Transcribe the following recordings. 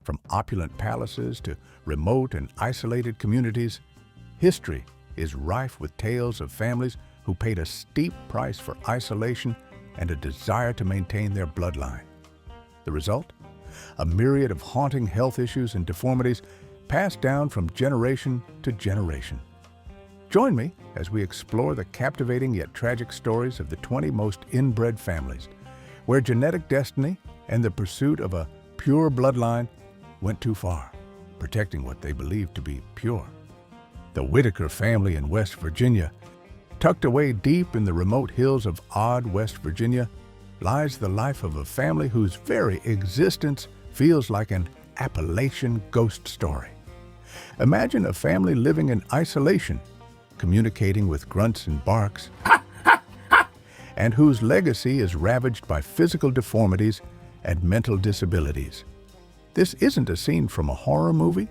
From opulent palaces to remote and isolated communities, history is rife with tales of families who paid a steep price for isolation and a desire to maintain their bloodline. The result? A myriad of haunting health issues and deformities passed down from generation to generation. Join me as we explore the captivating yet tragic stories of the 20 most inbred families, where genetic destiny and the pursuit of a pure bloodline went too far, protecting what they believed to be pure. The Whitaker family in West Virginia, tucked away deep in the remote hills of odd West Virginia, lies the life of a family whose very existence feels like an Appalachian ghost story. Imagine a family living in isolation, communicating with grunts and barks, and whose legacy is ravaged by physical deformities and mental disabilities. This isn't a scene from a horror movie.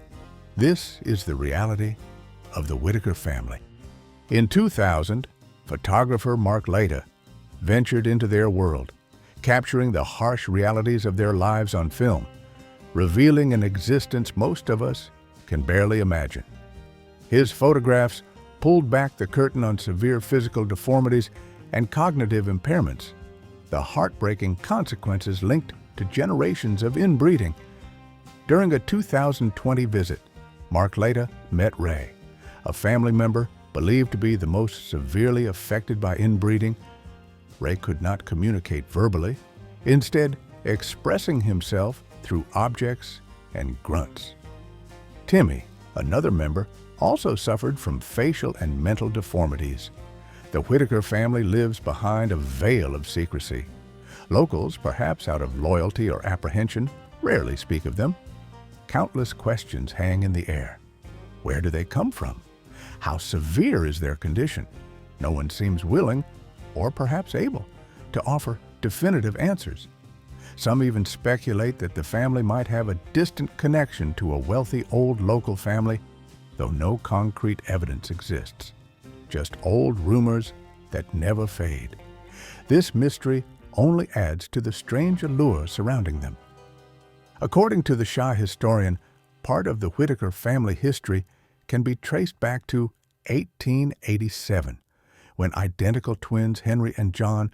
This is the reality of the Whitaker family. In 2000, photographer Mark Leda ventured into their world, capturing the harsh realities of their lives on film, revealing an existence most of us can barely imagine. His photographs pulled back the curtain on severe physical deformities and cognitive impairments, the heartbreaking consequences linked to generations of inbreeding. During a 2020 visit, Mark Leda met Ray, a family member believed to be the most severely affected by inbreeding. Ray could not communicate verbally, instead expressing himself through objects and grunts. Timmy, another member, also suffered from facial and mental deformities. The Whitaker family lives behind a veil of secrecy. Locals, perhaps out of loyalty or apprehension, rarely speak of them. Countless questions hang in the air. Where do they come from? How severe is their condition? No one seems willing, or perhaps able, to offer definitive answers. Some even speculate that the family might have a distant connection to a wealthy old local family, though no concrete evidence exists. Just old rumors that never fade. This mystery only adds to the strange allure surrounding them. According to the Shah historian, part of the Whitaker family history can be traced back to 1887, when identical twins Henry and John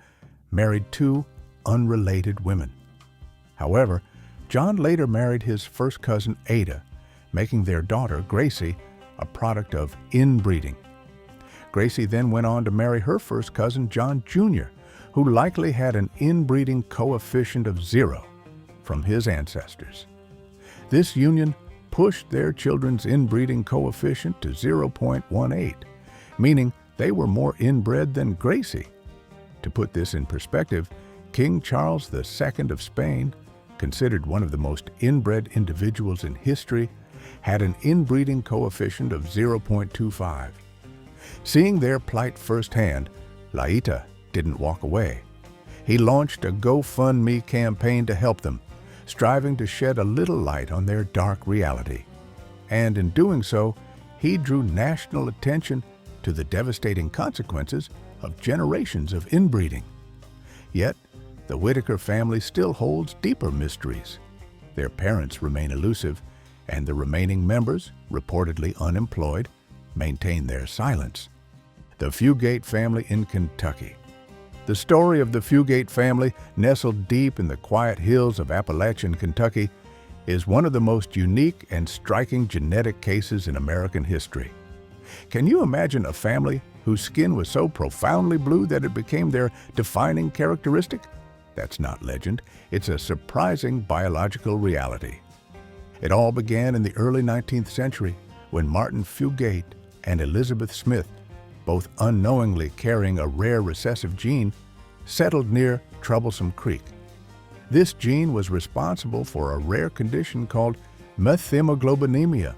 married two unrelated women. However, John later married his first cousin Ada, making their daughter Gracie a product of inbreeding. Gracie then went on to marry her first cousin John Jr., who likely had an inbreeding coefficient of 0 from his ancestors. This union pushed their children's inbreeding coefficient to 0.18, meaning they were more inbred than Gracie. To put this in perspective, King Charles II of Spain, considered one of the most inbred individuals in history, had an inbreeding coefficient of 0.25. Seeing their plight firsthand, Laita didn't walk away. He launched a GoFundMe campaign to help them, striving to shed a little light on their dark reality. And in doing so, he drew national attention to the devastating consequences of generations of inbreeding. Yet, the Whitaker family still holds deeper mysteries. Their parents remain elusive, and the remaining members, reportedly unemployed, maintain their silence. The Fugate family in Kentucky. The story of the Fugate family, nestled deep in the quiet hills of Appalachian Kentucky, is one of the most unique and striking genetic cases in American history. Can you imagine a family whose skin was so profoundly blue that it became their defining characteristic? That's not legend, it's a surprising biological reality. It all began in the early 19th century when Martin Fugate and Elizabeth Smith, both unknowingly carrying a rare recessive gene, settled near Troublesome Creek. This gene was responsible for a rare condition called methemoglobinemia,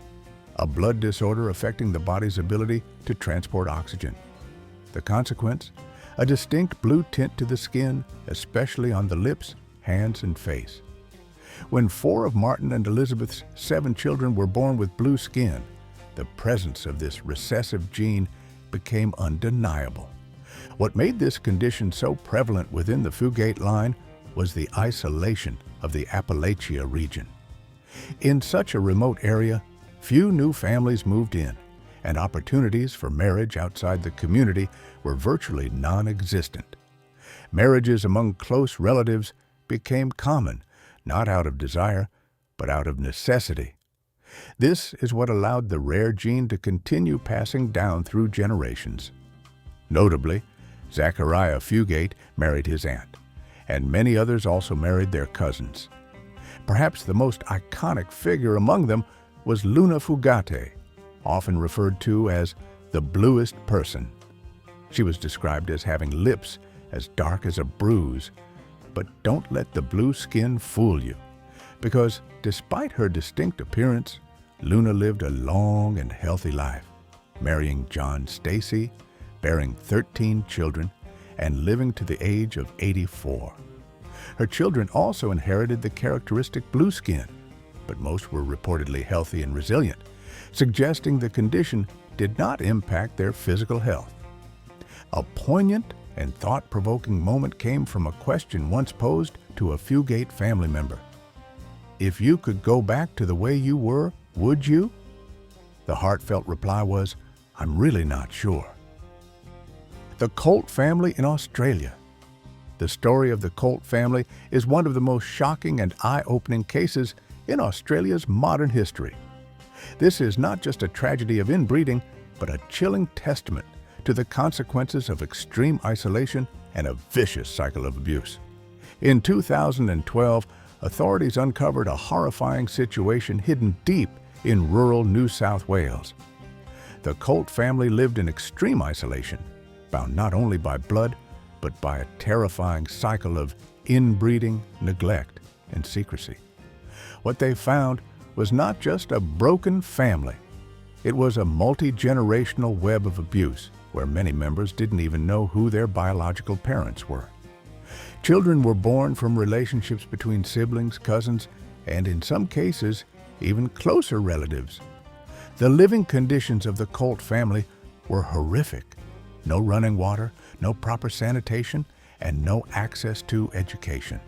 a blood disorder affecting the body's ability to transport oxygen. The consequence? A distinct blue tint to the skin, especially on the lips, hands, and face. When 4 of Martin and Elizabeth's 7 children were born with blue skin, the presence of this recessive gene became undeniable. What made this condition so prevalent within the Fugate line was the isolation of the Appalachia region. In such a remote area, few new families moved in, and opportunities for marriage outside the community were virtually non-existent. Marriages among close relatives became common, not out of desire, but out of necessity. This is what allowed the rare gene to continue passing down through generations. Notably, Zachariah Fugate married his aunt, and many others also married their cousins. Perhaps the most iconic figure among them was Luna Fugate, often referred to as the bluest person. She was described as having lips as dark as a bruise, but don't let the blue skin fool you, because despite her distinct appearance, Luna lived a long and healthy life, marrying John Stacy, bearing 13 children, and living to the age of 84. Her children also inherited the characteristic blue skin, but most were reportedly healthy and resilient, suggesting the condition did not impact their physical health. A poignant and thought-provoking moment came from a question once posed to a Fugate family member. "If you could go back to the way you were, would you?" The heartfelt reply was, "I'm really not sure." The Colt family in Australia. The story of the Colt family is one of the most shocking and eye-opening cases in Australia's modern history. This is not just a tragedy of inbreeding, but a chilling testament to the consequences of extreme isolation and a vicious cycle of abuse. In 2012, authorities uncovered a horrifying situation hidden deep in rural New South Wales. The Colt family lived in extreme isolation, bound not only by blood, but by a terrifying cycle of inbreeding, neglect, and secrecy. What they found was not just a broken family. It was a multi-generational web of abuse where many members didn't even know who their biological parents were. Children were born from relationships between siblings, cousins, and in some cases, even closer relatives. The living conditions of the Colt family were horrific. No running water, no proper sanitation, and no access to education.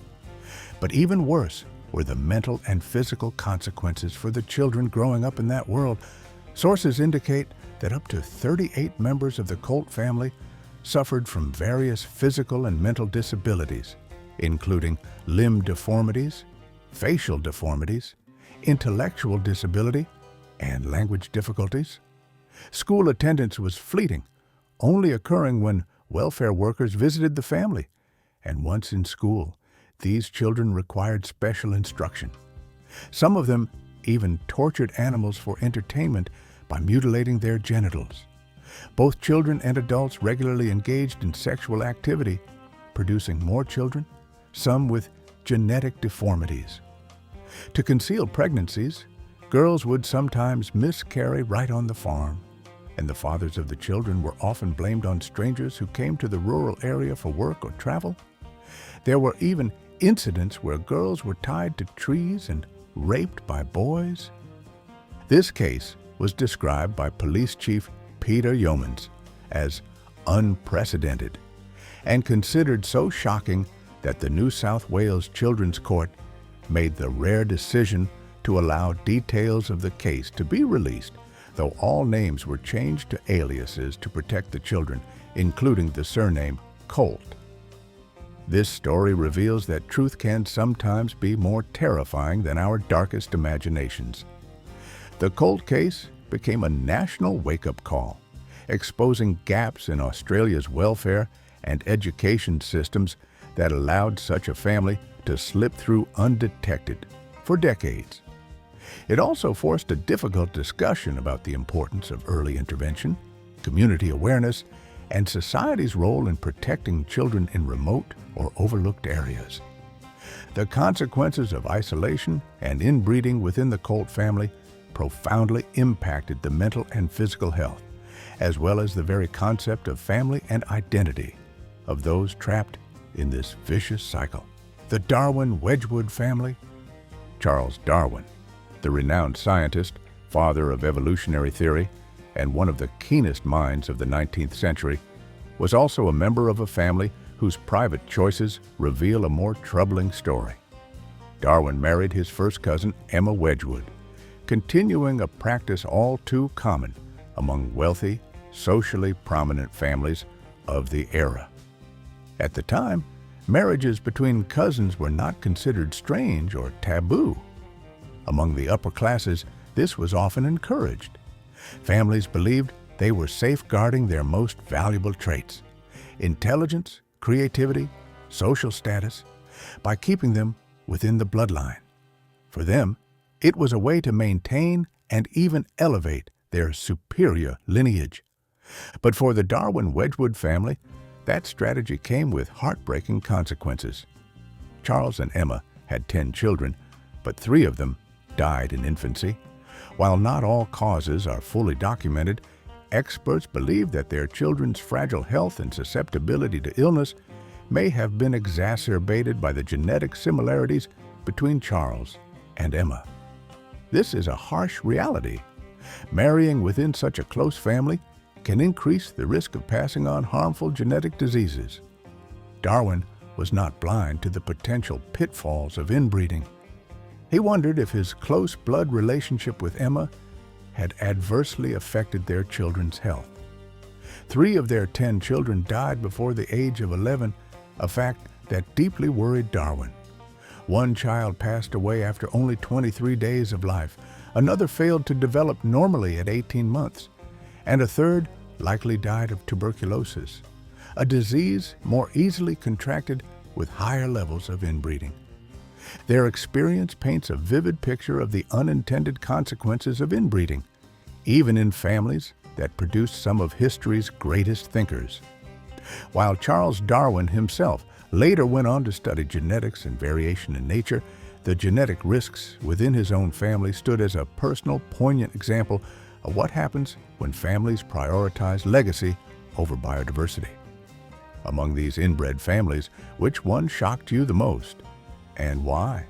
But even worse were the mental and physical consequences for the children growing up in that world. Sources indicate that up to 38 members of the Colt family suffered from various physical and mental disabilities, including limb deformities, facial deformities, intellectual disability, and language difficulties. School attendance was fleeting, only occurring when welfare workers visited the family, and once in school, these children required special instruction. Some of them even tortured animals for entertainment by mutilating their genitals. Both children and adults regularly engaged in sexual activity, producing more children, some with genetic deformities. To conceal pregnancies, girls would sometimes miscarry right on the farm, and the fathers of the children were often blamed on strangers who came to the rural area for work or travel. There were even incidents where girls were tied to trees and raped by boys. This case was described by Police Chief Peter Yeomans as unprecedented and considered so shocking that the New South Wales Children's Court made the rare decision to allow details of the case to be released, though all names were changed to aliases to protect the children, including the surname Colt. This story reveals that truth can sometimes be more terrifying than our darkest imaginations. The Colt case became a national wake-up call, exposing gaps in Australia's welfare and education systems that allowed such a family to slip through undetected for decades. It also forced a difficult discussion about the importance of early intervention, community awareness, and society's role in protecting children in remote or overlooked areas. The consequences of isolation and inbreeding within the Colt family profoundly impacted the mental and physical health, as well as the very concept of family and identity of those trapped in this vicious cycle. The Darwin-Wedgwood family. Charles Darwin, the renowned scientist, father of evolutionary theory, and one of the keenest minds of the 19th century, was also a member of a family whose private choices reveal a more troubling story. Darwin married his first cousin, Emma Wedgwood, continuing a practice all too common among wealthy, socially prominent families of the era. At the time, marriages between cousins were not considered strange or taboo. Among the upper classes, this was often encouraged. Families believed they were safeguarding their most valuable traits: intelligence, creativity, social status, by keeping them within the bloodline. For them, it was a way to maintain and even elevate their superior lineage. But for the Darwin-Wedgwood family, that strategy came with heartbreaking consequences. Charles and Emma had 10 children, but 3 of them died in infancy. While not all causes are fully documented, experts believe that their children's fragile health and susceptibility to illness may have been exacerbated by the genetic similarities between Charles and Emma. This is a harsh reality. Marrying within such a close family can increase the risk of passing on harmful genetic diseases. Darwin was not blind to the potential pitfalls of inbreeding. He wondered if his close blood relationship with Emma had adversely affected their children's health. 3 of their 10 children died before the age of 11, a fact that deeply worried Darwin. One child passed away after only 23 days of life, another failed to develop normally at 18 months, and a third likely died of tuberculosis, a disease more easily contracted with higher levels of inbreeding. Their experience paints a vivid picture of the unintended consequences of inbreeding, even in families that produced some of history's greatest thinkers. While Charles Darwin himself later went on to study genetics and variation in nature, the genetic risks within his own family stood as a personal, poignant example of what happens when families prioritize legacy over biodiversity. Among these inbred families, which one shocked you the most, and why?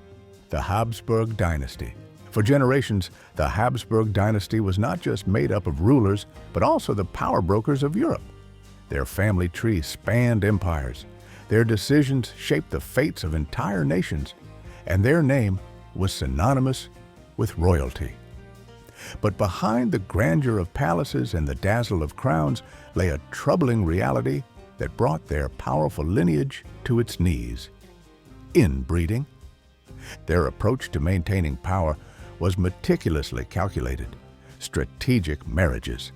The Habsburg Dynasty. For generations, the Habsburg Dynasty was not just made up of rulers, but also the power brokers of Europe. Their family tree spanned empires. Their decisions shaped the fates of entire nations, and their name was synonymous with royalty. But behind the grandeur of palaces and the dazzle of crowns lay a troubling reality that brought their powerful lineage to its knees: inbreeding. Their approach to maintaining power was meticulously calculated, strategic marriages.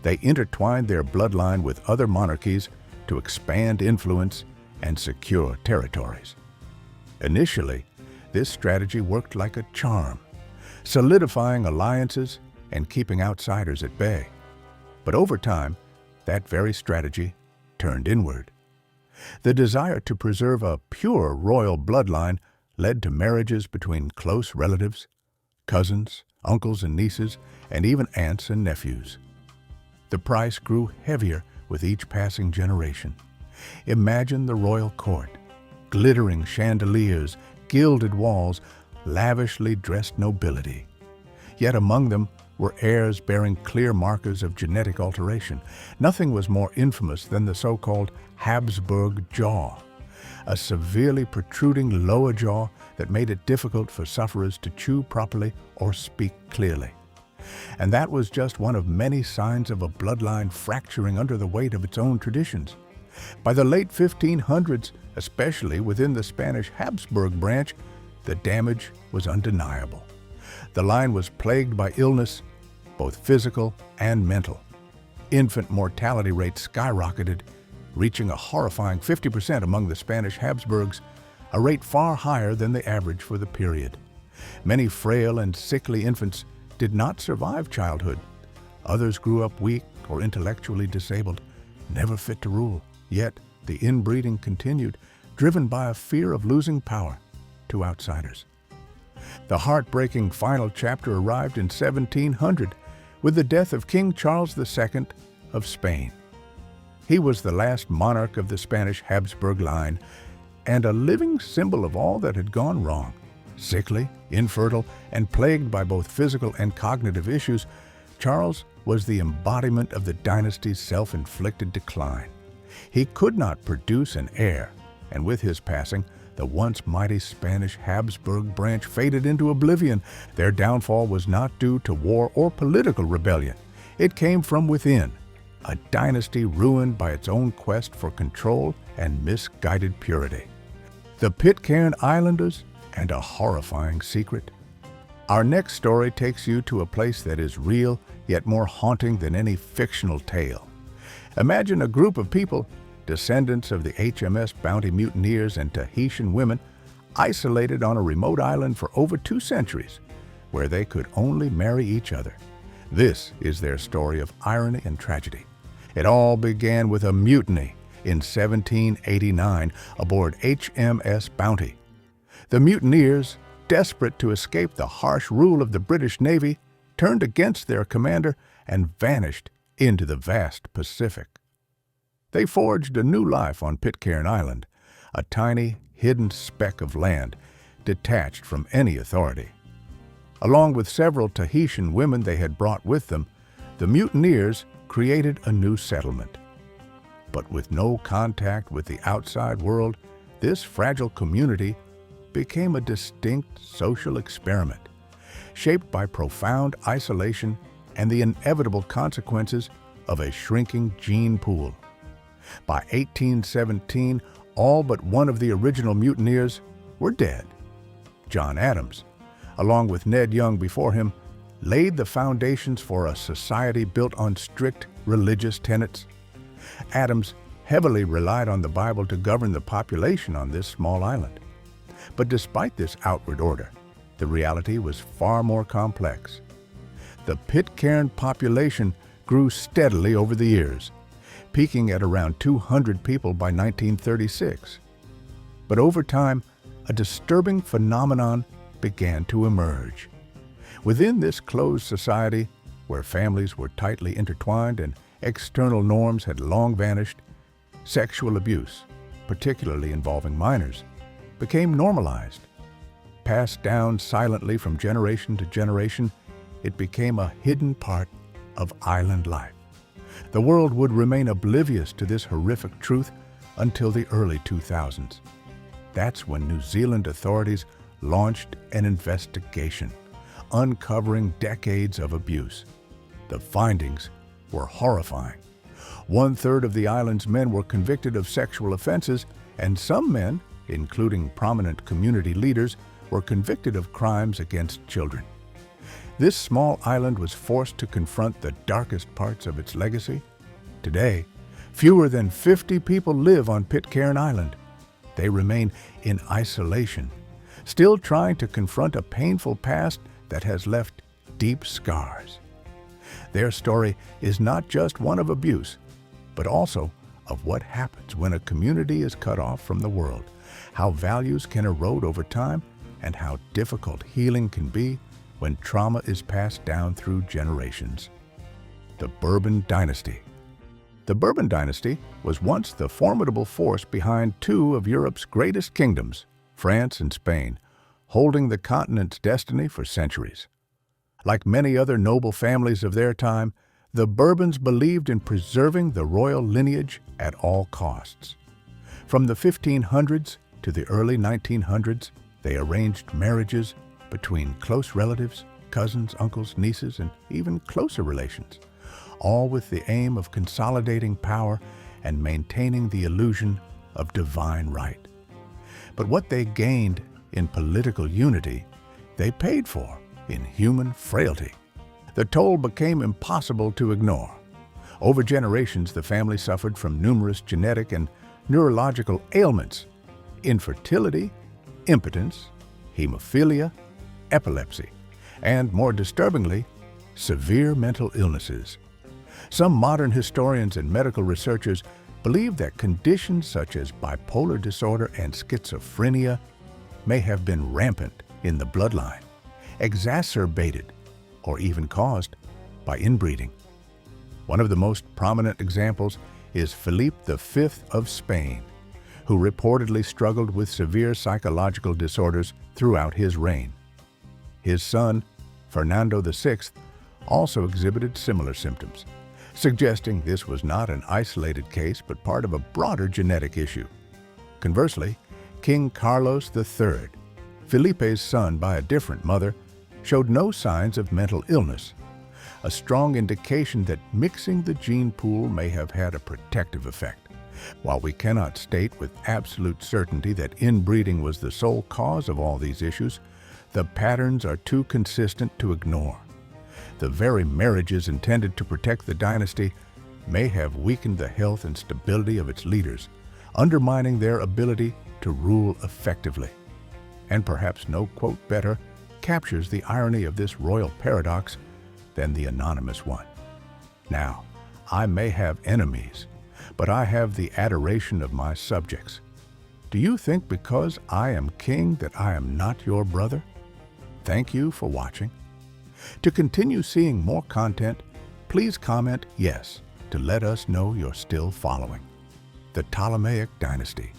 They intertwined their bloodline with other monarchies to expand influence and secure territories. Initially, this strategy worked like a charm, solidifying alliances and keeping outsiders at bay. But over time, that very strategy turned inward. The desire to preserve a pure royal bloodline led to marriages between close relatives, cousins, uncles and nieces, and even aunts and nephews. The price grew heavier with each passing generation. Imagine the royal court: glittering chandeliers, gilded walls, lavishly dressed nobility. Yet among them were heirs bearing clear markers of genetic alteration. Nothing was more infamous than the so-called Habsburg jaw, a severely protruding lower jaw that made it difficult for sufferers to chew properly or speak clearly. And that was just one of many signs of a bloodline fracturing under the weight of its own traditions. By the late 1500s, especially within the Spanish Habsburg branch, the damage was undeniable. The line was plagued by illness, both physical and mental. Infant mortality rates skyrocketed, reaching a horrifying 50% among the Spanish Habsburgs, a rate far higher than the average for the period. Many frail and sickly infants did not survive childhood. Others grew up weak or intellectually disabled, never fit to rule. Yet the inbreeding continued, driven by a fear of losing power to outsiders. The heartbreaking final chapter arrived in 1700 with the death of King Charles II of Spain. He was the last monarch of the Spanish Habsburg line and a living symbol of all that had gone wrong. Sickly, infertile, and plagued by both physical and cognitive issues, Charles was the embodiment of the dynasty's self-inflicted decline. He could not produce an heir, and with his passing, The once mighty Spanish Habsburg branch faded into oblivion. Their downfall was not due to war or political rebellion. It came from within, a dynasty ruined by its own quest for control and misguided purity. The Pitcairn Islanders and a horrifying secret. Our next story takes you to a place that is real, yet more haunting than any fictional tale. Imagine a group of people, descendants of the HMS Bounty mutineers and Tahitian women, isolated on a remote island for over 2 centuries, where they could only marry each other. This is their story of irony and tragedy. It all began with a mutiny in 1789 aboard HMS Bounty. The mutineers, desperate to escape the harsh rule of the British Navy, turned against their commander and vanished into the vast Pacific. They forged a new life on Pitcairn Island, a tiny, hidden speck of land detached from any authority. Along with several Tahitian women they had brought with them, the mutineers created a new settlement. But with no contact with the outside world, this fragile community became a distinct social experiment, shaped by profound isolation and the inevitable consequences of a shrinking gene pool. By 1817, all but one of the original mutineers were dead. John Adams, along with Ned Young before him, laid the foundations for a society built on strict religious tenets. Adams heavily relied on the Bible to govern the population on this small island. But despite this outward order, the reality was far more complex. The Pitcairn population grew steadily over the years, peaking at around 200 people by 1936. But over time, a disturbing phenomenon began to emerge. Within this closed society, where families were tightly intertwined and external norms had long vanished, sexual abuse, particularly involving minors, became normalized. Passed down silently from generation to generation, it became a hidden part of island life. The world would remain oblivious to this horrific truth until the early 2000s. That's when New Zealand authorities launched an investigation, uncovering decades of abuse. The findings were horrifying. 1/3 of the island's men were convicted of sexual offenses, and some men, including prominent community leaders, were convicted of crimes against children. This small island was forced to confront the darkest parts of its legacy. Today, fewer than 50 people live on Pitcairn Island. They remain in isolation, still trying to confront a painful past that has left deep scars. Their story is not just one of abuse, but also of what happens when a community is cut off from the world, how values can erode over time, and how difficult healing can be when trauma is passed down through generations. The Bourbon Dynasty. The Bourbon Dynasty was once the formidable force behind 2 of Europe's greatest kingdoms, France and Spain, holding the continent's destiny for centuries. Like many other noble families of their time, the Bourbons believed in preserving the royal lineage at all costs. From the 1500s to the early 1900s, they arranged marriages between close relatives, cousins, uncles, nieces, and even closer relations, all with the aim of consolidating power and maintaining the illusion of divine right. But what they gained in political unity, they paid for in human frailty. The toll became impossible to ignore. Over generations, the family suffered from numerous genetic and neurological ailments, infertility, impotence, hemophilia, epilepsy, and, more disturbingly, severe mental illnesses. Some modern historians and medical researchers believe that conditions such as bipolar disorder and schizophrenia may have been rampant in the bloodline, exacerbated or even caused by inbreeding. One of the most prominent examples is Philip V of Spain, who reportedly struggled with severe psychological disorders throughout his reign. His son, Fernando VI, also exhibited similar symptoms, suggesting this was not an isolated case but part of a broader genetic issue. Conversely, King Carlos III, Felipe's son by a different mother, showed no signs of mental illness, a strong indication that mixing the gene pool may have had a protective effect. While we cannot state with absolute certainty that inbreeding was the sole cause of all these issues, the patterns are too consistent to ignore. The very marriages intended to protect the dynasty may have weakened the health and stability of its leaders, undermining their ability to rule effectively. And perhaps no quote better captures the irony of this royal paradox than the anonymous one. Now, I may have enemies, but I have the adoration of my subjects. Do you think because I am king that I am not your brother? Thank you for watching. To continue seeing more content, please comment yes to let us know you're still following. The Ptolemaic Dynasty.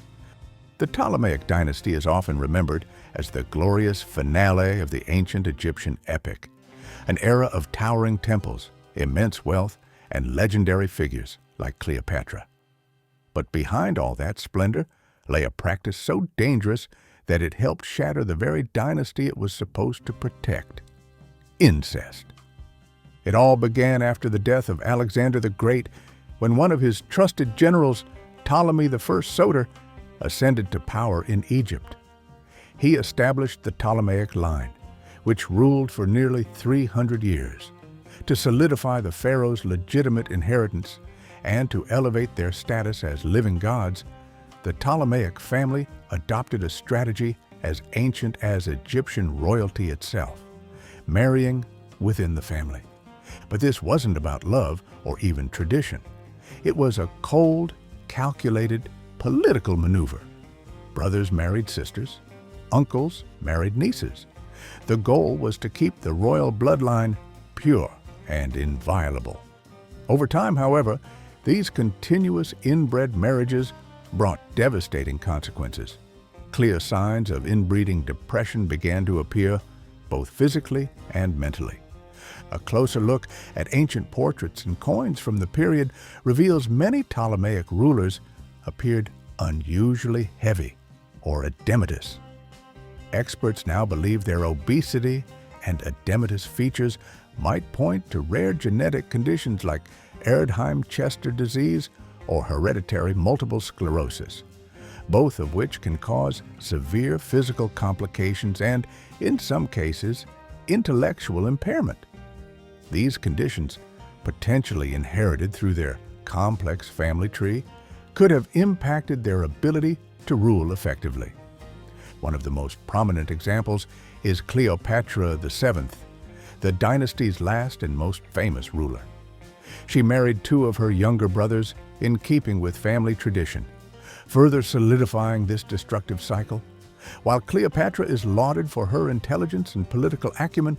The Ptolemaic Dynasty is often remembered as the glorious finale of the ancient Egyptian epic, an era of towering temples, immense wealth, and legendary figures like Cleopatra. But behind all that splendor lay a practice so dangerous that it helped shatter the very dynasty it was supposed to protect: incest. It all began after the death of Alexander the Great, when one of his trusted generals, Ptolemy I Soter, ascended to power in Egypt. He established the Ptolemaic line, which ruled for nearly 300 years. To solidify the pharaohs' legitimate inheritance and to elevate their status as living gods, the Ptolemaic family adopted a strategy as ancient as Egyptian royalty itself: marrying within the family. But this wasn't about love or even tradition. It was a cold, calculated, political maneuver. Brothers married sisters, uncles married nieces. The goal was to keep the royal bloodline pure and inviolable. Over time, however, these continuous inbred marriages brought devastating consequences. Clear signs of inbreeding depression began to appear, both physically and mentally. A closer look at ancient portraits and coins from the period reveals many Ptolemaic rulers appeared unusually heavy or edematous. Experts now believe their obesity and edematous features might point to rare genetic conditions like Erdheim-Chester disease or hereditary multiple sclerosis, both of which can cause severe physical complications and, in some cases, intellectual impairment. These conditions, potentially inherited through their complex family tree, could have impacted their ability to rule effectively. One of the most prominent examples is Cleopatra VII, the dynasty's last and most famous ruler. She married two of her younger brothers in keeping with family tradition, further solidifying this destructive cycle. While Cleopatra is lauded for her intelligence and political acumen,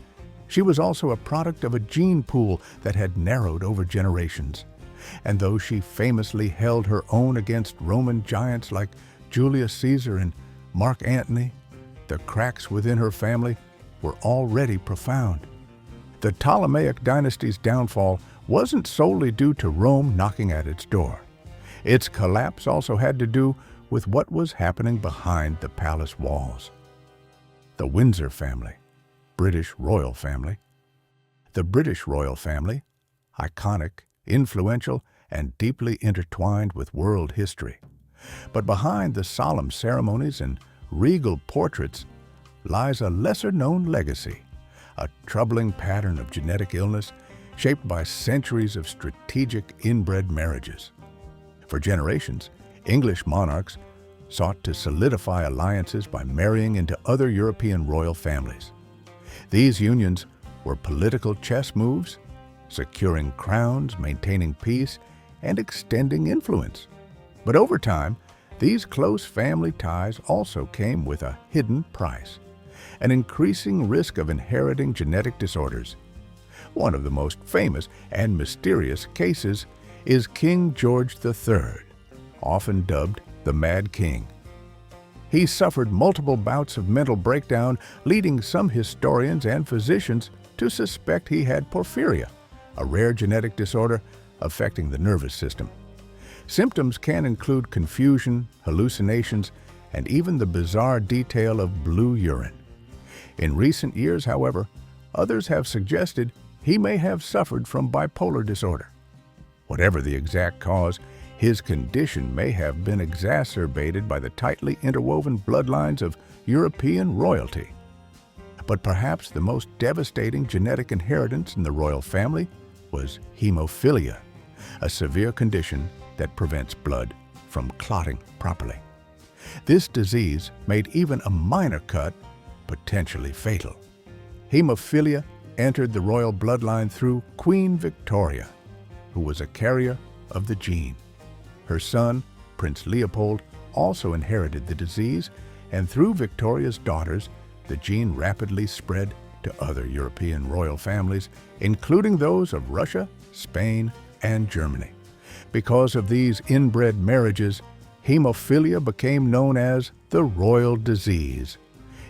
she was also a product of a gene pool that had narrowed over generations. And though she famously held her own against Roman giants like Julius Caesar and Mark Antony, the cracks within her family were already profound. The Ptolemaic dynasty's downfall wasn't solely due to Rome knocking at its door. Its collapse also had to do with what was happening behind the palace walls. The Windsor family, British royal family. The British royal family, iconic, influential, and deeply intertwined with world history. But behind the solemn ceremonies and regal portraits lies a lesser-known legacy, a troubling pattern of genetic illness shaped by centuries of strategic inbred marriages. For generations, English monarchs sought to solidify alliances by marrying into other European royal families. These unions were political chess moves, securing crowns, maintaining peace, and extending influence. But over time, these close family ties also came with a hidden price: an increasing risk of inheriting genetic disorders. One of the most famous and mysterious cases is King George III, often dubbed the Mad King. He suffered multiple bouts of mental breakdown, leading some historians and physicians to suspect he had porphyria, a rare genetic disorder affecting the nervous system. Symptoms can include confusion, hallucinations, and even the bizarre detail of blue urine. In recent years, however, others have suggested he may have suffered from bipolar disorder. Whatever the exact cause, his condition may have been exacerbated by the tightly interwoven bloodlines of European royalty. But perhaps the most devastating genetic inheritance in the royal family was hemophilia, a severe condition that prevents blood from clotting properly. This disease made even a minor cut potentially fatal. Hemophilia entered the royal bloodline through Queen Victoria, who was a carrier of the gene. Her son, Prince Leopold, also inherited the disease, and through Victoria's daughters, the gene rapidly spread to other European royal families, including those of Russia, Spain, and Germany. Because of these inbred marriages, hemophilia became known as the royal disease.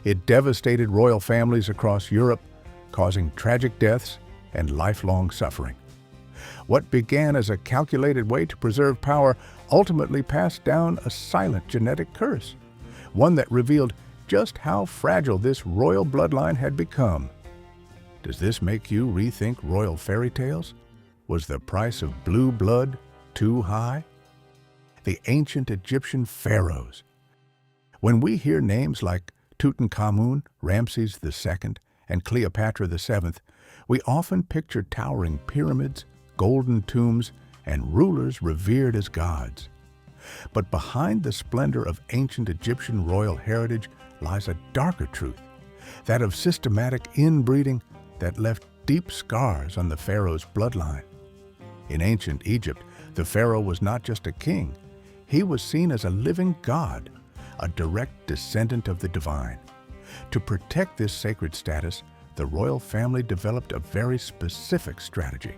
It devastated royal families across Europe, causing tragic deaths and lifelong suffering. What began as a calculated way to preserve power ultimately passed down a silent genetic curse, one that revealed just how fragile this royal bloodline had become. Does this make you rethink royal fairy tales? Was the price of blue blood too high? The ancient Egyptian pharaohs. When we hear names like Tutankhamun, Ramses II, and Cleopatra VII, we often picture towering pyramids, golden tombs, and rulers revered as gods. But behind the splendor of ancient Egyptian royal heritage lies a darker truth, that of systematic inbreeding that left deep scars on the pharaoh's bloodline. In ancient Egypt, the pharaoh was not just a king. He was seen as a living god, a direct descendant of the divine. To protect this sacred status, the royal family developed a very specific strategy: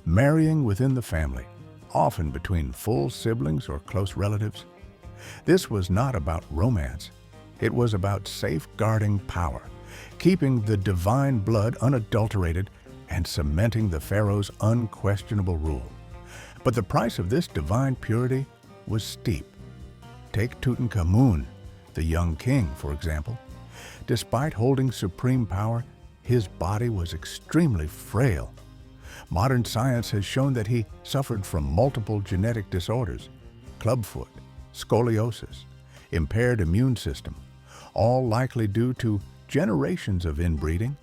marrying within the family, often between full siblings or close relatives. This was not about romance. It was about safeguarding power, keeping the divine blood unadulterated, and cementing the pharaoh's unquestionable rule. But the price of this divine purity was steep. Take Tutankhamun, the young king, for example. Despite holding supreme power, his body was extremely frail. Modern science has shown that he suffered from multiple genetic disorders: clubfoot, scoliosis, impaired immune system, all likely due to generations of inbreeding.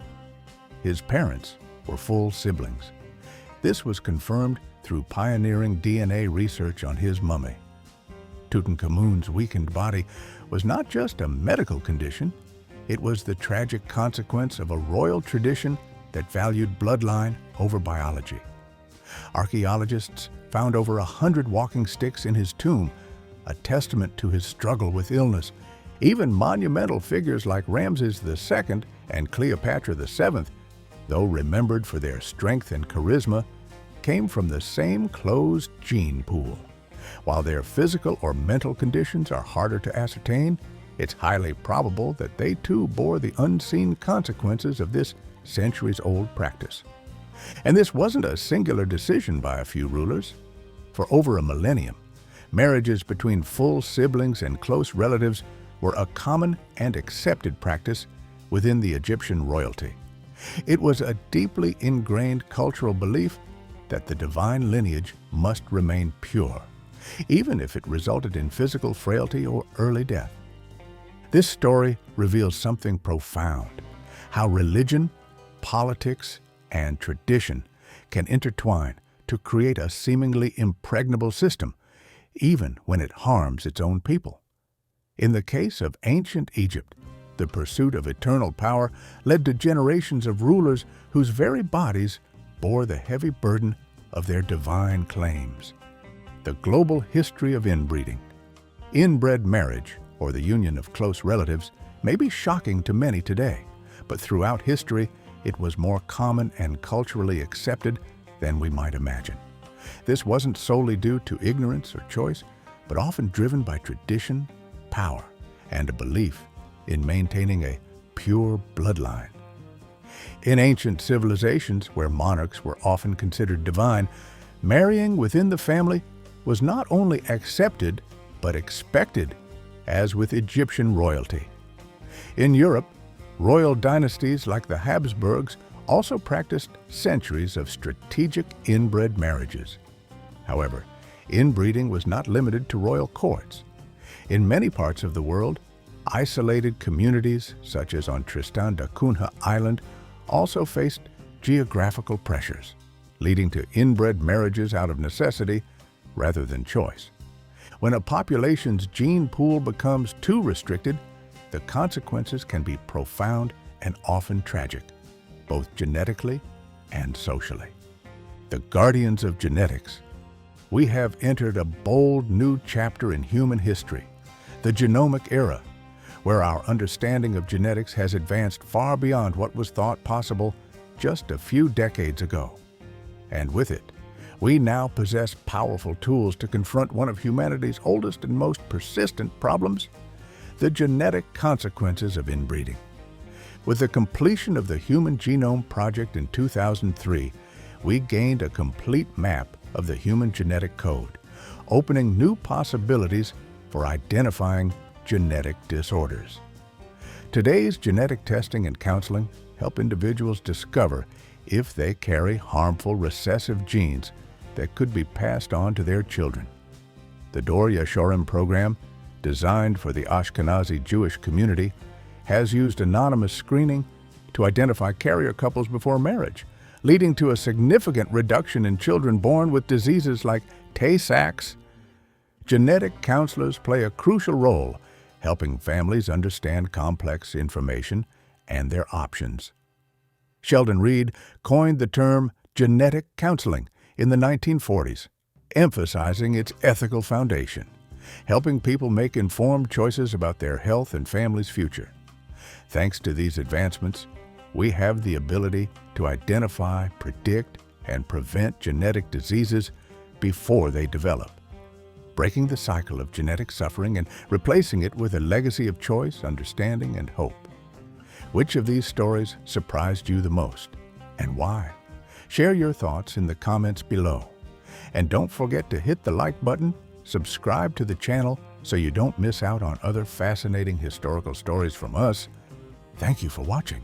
His parents were full siblings. This was confirmed through pioneering DNA research on his mummy. Tutankhamun's weakened body was not just a medical condition, it was the tragic consequence of a royal tradition that valued bloodline over biology. Archaeologists found over 100 walking sticks in his tomb, a testament to his struggle with illness. Even monumental figures like Ramses II and Cleopatra VII, though remembered for their strength and charisma, came from the same closed gene pool. While their physical or mental conditions are harder to ascertain, it's highly probable that they too bore the unseen consequences of this centuries-old practice. And this wasn't a singular decision by a few rulers. For over a millennium, marriages between full siblings and close relatives were a common and accepted practice within the Egyptian royalty. It was a deeply ingrained cultural belief that the divine lineage must remain pure, even if it resulted in physical frailty or early death. This story reveals something profound: how religion, politics, and tradition can intertwine to create a seemingly impregnable system, even when it harms its own people. In the case of ancient Egypt, the pursuit of eternal power led to generations of rulers whose very bodies bore the heavy burden of their divine claims. The global history of inbreeding. Inbred marriage, or the union of close relatives, may be shocking to many today, but throughout history, it was more common and culturally accepted than we might imagine. This wasn't solely due to ignorance or choice, but often driven by tradition, power, and a belief in maintaining a pure bloodline. In ancient civilizations, where monarchs were often considered divine, marrying within the family was not only accepted, but expected, as with Egyptian royalty. In Europe, royal dynasties like the Habsburgs also practiced centuries of strategic inbred marriages. However, inbreeding was not limited to royal courts. In many parts of the world, isolated communities, such as on Tristan da Cunha Island, also faced geographical pressures, leading to inbred marriages out of necessity rather than choice. When a population's gene pool becomes too restricted, the consequences can be profound and often tragic, both genetically and socially. The guardians of genetics, we have entered a bold new chapter in human history, the genomic era, where our understanding of genetics has advanced far beyond what was thought possible just a few decades ago. And with it, we now possess powerful tools to confront one of humanity's oldest and most persistent problems, the genetic consequences of inbreeding. With the completion of the Human Genome Project in 2003, we gained a complete map of the human genetic code, opening new possibilities for identifying genetic disorders. Today's genetic testing and counseling help individuals discover if they carry harmful recessive genes that could be passed on to their children. The Dor Yeshorim program, designed for the Ashkenazi Jewish community, has used anonymous screening to identify carrier couples before marriage, leading to a significant reduction in children born with diseases like Tay-Sachs. Genetic counselors play a crucial role helping families understand complex information and their options. Sheldon Reed coined the term genetic counseling in the 1940s, emphasizing its ethical foundation, helping people make informed choices about their health and family's future. Thanks to these advancements, we have the ability to identify, predict, and prevent genetic diseases before they develop, breaking the cycle of genetic suffering and replacing it with a legacy of choice, understanding, and hope. Which of these stories surprised you the most, and why? Share your thoughts in the comments below. And don't forget to hit the like button, subscribe to the channel so you don't miss out on other fascinating historical stories from us. Thank you for watching.